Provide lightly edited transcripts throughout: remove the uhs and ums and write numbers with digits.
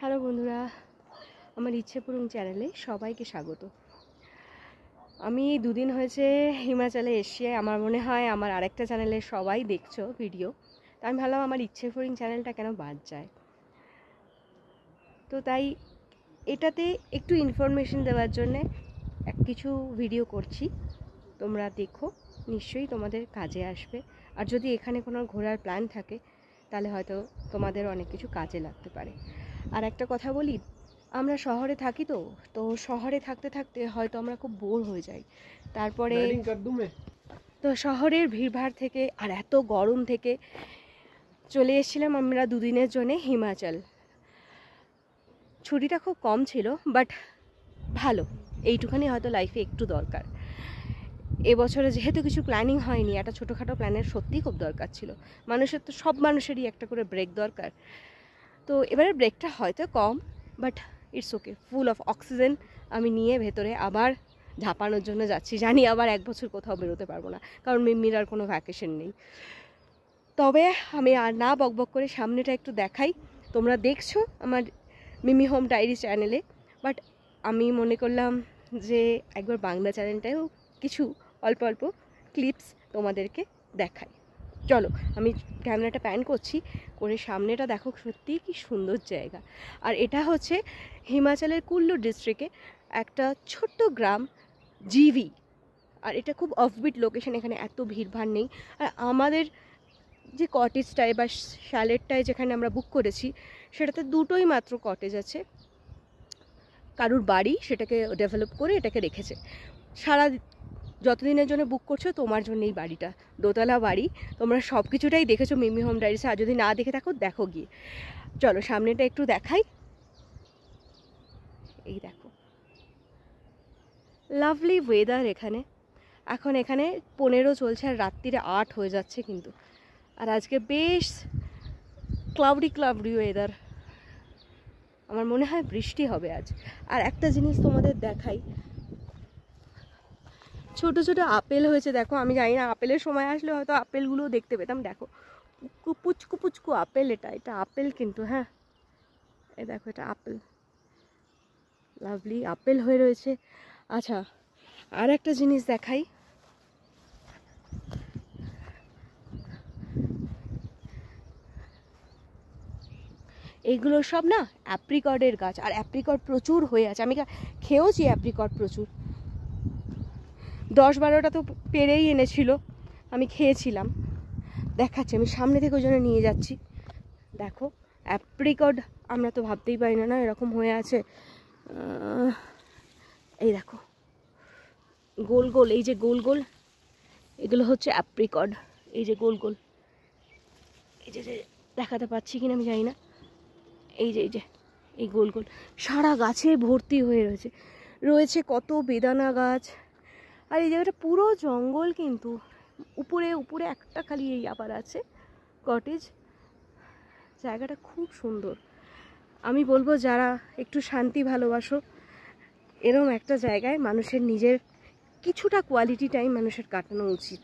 Hello বন্ধুরা, আমার ইচ্ছে পূরণ চ্যানেলে সবাইকে স্বাগত। আমি দুদিন হয়েছে হিমাচলে এসছি। আমার মনে হয় আমার আরেকটা চ্যানেলে সবাই দেখছো ভিডিও, তো আমি ভাবলাম আমার ইচ্ছে পূরণ চ্যানেলটা কেন বাদ যায়। তো তাই এটাতে একটু ইনফরমেশন দেওয়ার জন্যে কিছু ভিডিও করছি, তোমরা দেখো, নিশ্চয়ই তোমাদের কাজে আসবে। আর যদি এখানে কোনো ঘোরার প্ল্যান থাকে তাহলে হয়তো তোমাদের অনেক কিছু কাজে লাগতে পারে। আর একটা কথা বলি, আমরা শহরে থাকি, তো শহরে থাকতে থাকতে হয়তো আমরা খুব বোর হয়ে যাই। তারপরে তো শহরের ভিড়ভাড় থেকে আর এত গরম থেকে চলে এসেছিলাম আমরা দুদিনের জন্যে হিমাচল। ছুটিটা খুব কম ছিল, বাট ভালো, এইটুখানি হয়তো লাইফে একটু দরকার। এবছরে যেহেতু কিছু প্ল্যানিং হয়নি, একটা ছোটোখাটো প্ল্যানের সত্যিই খুব দরকার ছিল। মানুষের তো, সব মানুষেরই একটা করে ব্রেক দরকার। তো এবারে ব্রেকটা হয়তো কম, but it's okay, full of oxygen আমি নিয়ে ভেতরে আবার ঝাঁপানোর জন্য যাচ্ছি। জানি আবার এক বছর কোথাও বেরোতে পারবো না, কারণ মিম্মির আর কোনো ভ্যাকেশন নেই। তবে আমি আর না বকবক করে সামনেটা একটু দেখাই। তোমরা দেখছো আমার মিমি হোম ডায়েরি চ্যানেলে, বাট আমি মনে করলাম যে একবার বাংলা চ্যানেলটাও কিছু অল্প অল্প ক্লিপস তোমাদেরকে দেখাই। চলো, আমি ক্যামেরাটা প্যান করছি, করে সামনেটা দেখো, সত্যিই কি সুন্দর জায়গা। আর এটা হচ্ছে হিমাচলের কুল্লু ডিস্ট্রিক্টে একটা ছোট্ট গ্রাম জিভি। আর এটা খুব অফবিট লোকেশন, এখানে এত ভিড়ভাড় নেই। আর আমাদের যে কটেজটায় বা শ্যালেটটায় যেখানে আমরা বুক করেছি, সেটাতে দুটোই মাত্র কটেজ আছে। কারুর বাড়ি সেটাকে ডেভেলপ করে এটাকে রেখেছে। সারা যতদিনের জন্য বুক করছো তোমার জন্য এই বাড়িটা, দোতলা বাড়ি। তোমরা সব কিছুটাই দেখেছো মিমি হোম ডায়েরিসে, আর যদি না দেখে থাকো দেখো গিয়ে। চলো সামনেটা একটু দেখাই। এই দেখো, লাভলি ওয়েদার এখানে। এখন এখানে 15 চলছে আর রাত্রিরে 8 হয়ে যাচ্ছে কিন্তু। আর আজকে বেশ ক্লাউডি ওয়েদার, আমার মনে হয় বৃষ্টি হবে আজ। আর একটা জিনিস তোমাদের দেখাই, ছোট ছোট আপেল হয়েছে দেখো। আমি জানি না, আপেলের সময় আসলে হয়তো আপেলগুলোও দেখতে পেতাম। দেখো, পুচকু পুচকু আপেল, এটা আপেল কিন্তু। হ্যাঁ, এই দেখো, এটা আপেল, লাভলি আপেল হয়ে রয়েছে। আচ্ছা, আর একটা জিনিস দেখাই। এইগুলো সব না অ্যাপ্রিকটের গাছ, আর অ্যাপ্রিকট প্রচুর হয়ে আছে। আমি খেয়েওছি অ্যাপ্রিকট প্রচুর, 10-12টা তো পেরেই এনেছিল, আমি খেয়েছিলাম। দেখাচ্ছি, আমি সামনে থেকে ওই জন্য নিয়ে যাচ্ছি। দেখো অ্যাপ্রিকট, আমরা তো ভাবতেই পারি না না এরকম হয়ে আছে। এই দেখো গোল গোল, এই যে গোল গোল, এগুলো হচ্ছে অ্যাপ্রিকট। এই যে গোল গোল, এই যে দেখাতে পাচ্ছি কিনা আমি জানি না, এই যে এই গোল গোল সারা গাছে ভর্তি হয়ে রয়েছে। রয়েছে কত বেদানা গাছ। আর এই জায়গাটা পুরো জঙ্গল, কিন্তু উপরে উপরে একটা খালি এই আবার আছে কটেজ। জায়গাটা খুব সুন্দর। আমি বলবো যারা একটু শান্তি ভালোবাসো, এরম একটা জায়গায় মানুষের নিজের কিছুটা কোয়ালিটি টাইম মানুষের কাটানো উচিত।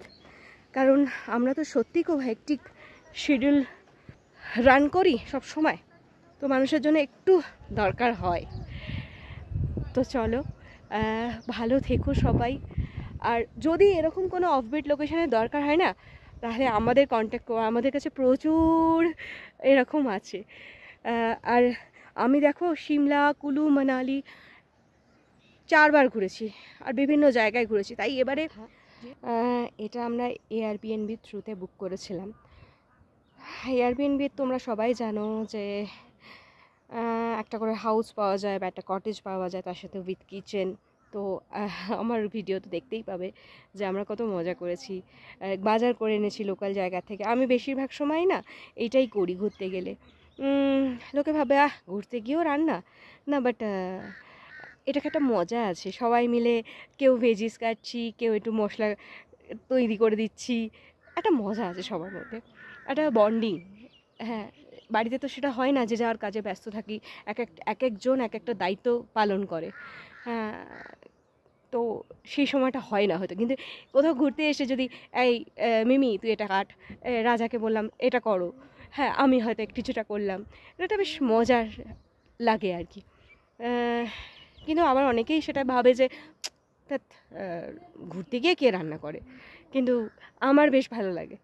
কারণ আমরা তো সত্যি খুব হেক্টিক শিডিউল রান করি সব সময়, তো মানুষের জন্য একটু দরকার হয়। তো চলো, ভালো থেকো সবাই। আর যদি এরকম কোনো অফবিট লোকেশনের দরকার হয় না, তাহলে আমাদের কন্ট্যাক্ট করো, আমাদের কাছে প্রচুর এরকম আছে। আর আমি দেখো সিমলা, কুলু, মানালি 4বার ঘুরেছি, আর বিভিন্ন জায়গায় ঘুরেছি। তাই এবারে এটা আমরা এয়ারবিএনবির থ্রুতে বুক করেছিলাম। এয়ারবিএনবির তোমরা সবাই জানো যে একটা করে হাউস পাওয়া যায় বা একটা কটেজ পাওয়া যায়, তার সাথে উইথ কিচেন। তো আমার ভিডিও তো দেখতেই পাবে যে আমরা কত মজা করেছি। বাজার করে এনেছি লোকাল জায়গা থেকে। আমি বেশিরভাগ সময় না এইটাই করি ঘুরতে গেলে। লোকে ভাবে ঘুরতে গিয়েও রান্না না, বাট এটাকে একটা মজা আছে। সবাই মিলে কেউ ভেজিস কাটছি, কেউ একটু মশলা তৈরি করে দিচ্ছি, একটা মজা আছে সবার মধ্যে, একটা বন্ডিং। হ্যাঁ, বাড়িতে তো সেটা হয় না, যে যাওয়ার কাজে ব্যস্ত থাকি, এক একজন এক একটা দায়িত্ব পালন করে। হ্যাঁ, তো সেই সময়টা হয় না হয়তো। কিন্তু কোথাও ঘুরতে এসে যদি এই মিমি তুই এটা কাট, রাজাকে বললাম এটা করো, হ্যাঁ আমি হয়তো কিছুটা করলাম, এটা বেশ মজার লাগে আর কি। কিন্তু আবার অনেকেই সেটা ভাবে যে ধ্যাৎ, ঘুরতে গিয়ে কে রান্না করে, কিন্তু আমার বেশ ভালো লাগে।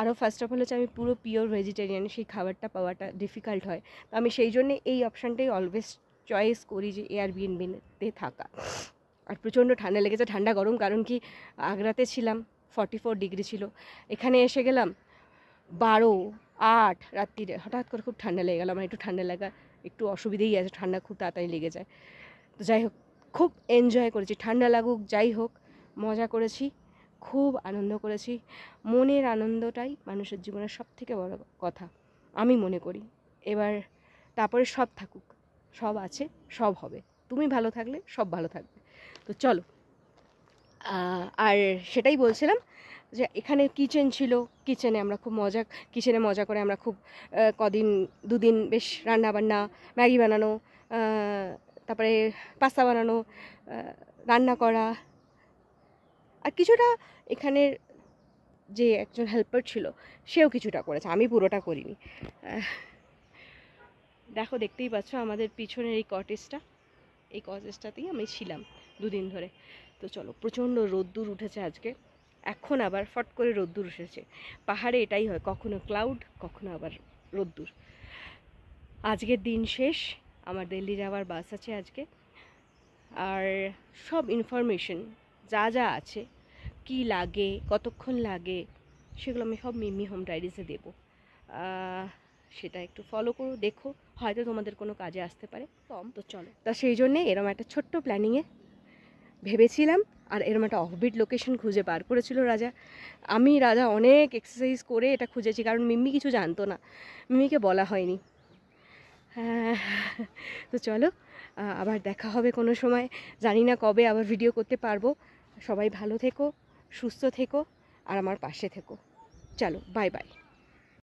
আরও ফার্স্ট অফ অল হচ্ছে আমি পুরো পিওর ভেজিটেরিয়ান, সেই খাবারটা পাওয়াটা ডিফিকাল্ট হয়। তো আমি সেই জন্যে এই অপশানটাই অলওয়েজ চয়েস করি যে এয়ারবিএনবিতে থাকা। আর প্রচণ্ড ঠান্ডা লেগেছে, ঠান্ডা গরম, কারণ কি আগ্রাতে ছিলাম 44 ডিগ্রি ছিল, এখানে এসে গেলাম 12, 8 রাত্রিরে, হঠাৎ করে খুব ঠান্ডা লেগে গেল। আমার একটু ঠান্ডা লাগা একটু অসুবিধেই আছে, ঠান্ডা খুব তাড়াতাড়ি লেগে যায়। তো যাই হোক, খুব এনজয় করেছি, ঠান্ডা লাগুক যাই হোক, মজা করেছি, খুব আনন্দ করেছি। মনের আনন্দটাই মানুষের জীবনের সবথেকে বড় কথা আমি মনে করি। এবার তারপরে সব থাকুক, সব আছে, সব হবে, তুমি ভালো থাকলে সব ভালো থাকবে। তো চলো, আর সেটাই বলছিলাম যে এখানে কিচেন ছিল, কিচেনে আমরা খুব কিচেনে মজা করে আমরা খুব কদিন 2 দিন বেশ রান্নাবান্না, ম্যাগি বানানো, তারপরে পাস্তা বানানো, রান্না করা, আর কিছুটা এখানের যে একজন হেল্পার ছিল সেও কিছুটা করেছে, আমি পুরোটা করিনি। দেখো, দেখতেই পাচ্ছ আমাদের পিছনের এই কটেজটাতেই আমি ছিলাম 2 দিন ধরে। তো চলো, প্রচণ্ড রোদ্দুর উঠেছে আজকে, এখন আবার ফট করে রোদ্দুর উঠেছে। পাহাড়ে এটাই হয়, কখনো ক্লাউড, কখনো আবার রোদ্দুর। আজকের দিন শেষ, আমার দিল্লি যাওয়ার বাস আছে আজকে। আর সব ইনফরমেশন যা যা আছে, কি লাগে, কতক্ষণ লাগে, সেগুলো আমি সব মিমি হোম ডায়েরিজে দেবো। সেটা একটু ফলো করো, দেখো, হয়তো তোমাদের কোনো কাজে আসতে পারে। তো চলো, তা সেই জন্যে এরম একটা ছোট্ট প্ল্যানিংয়ে ভেবেছিলাম, আর এরম একটা অফবিট লোকেশন খুঁজে বার করেছিল রাজা। রাজা অনেক এক্সারসাইজ করে এটা খুঁজেছি, কারণ মিম্মি কিছু জানতো না, মিমিকে বলা হয়নি। তো চলো, আবার দেখা হবে কোনো সময়, জানি না কবে আবার ভিডিও করতে পারবো। সবাই ভালো থেকো, সুস্থ থেকো, আর আমার পাশে থেকো। চলো, বাই বাই।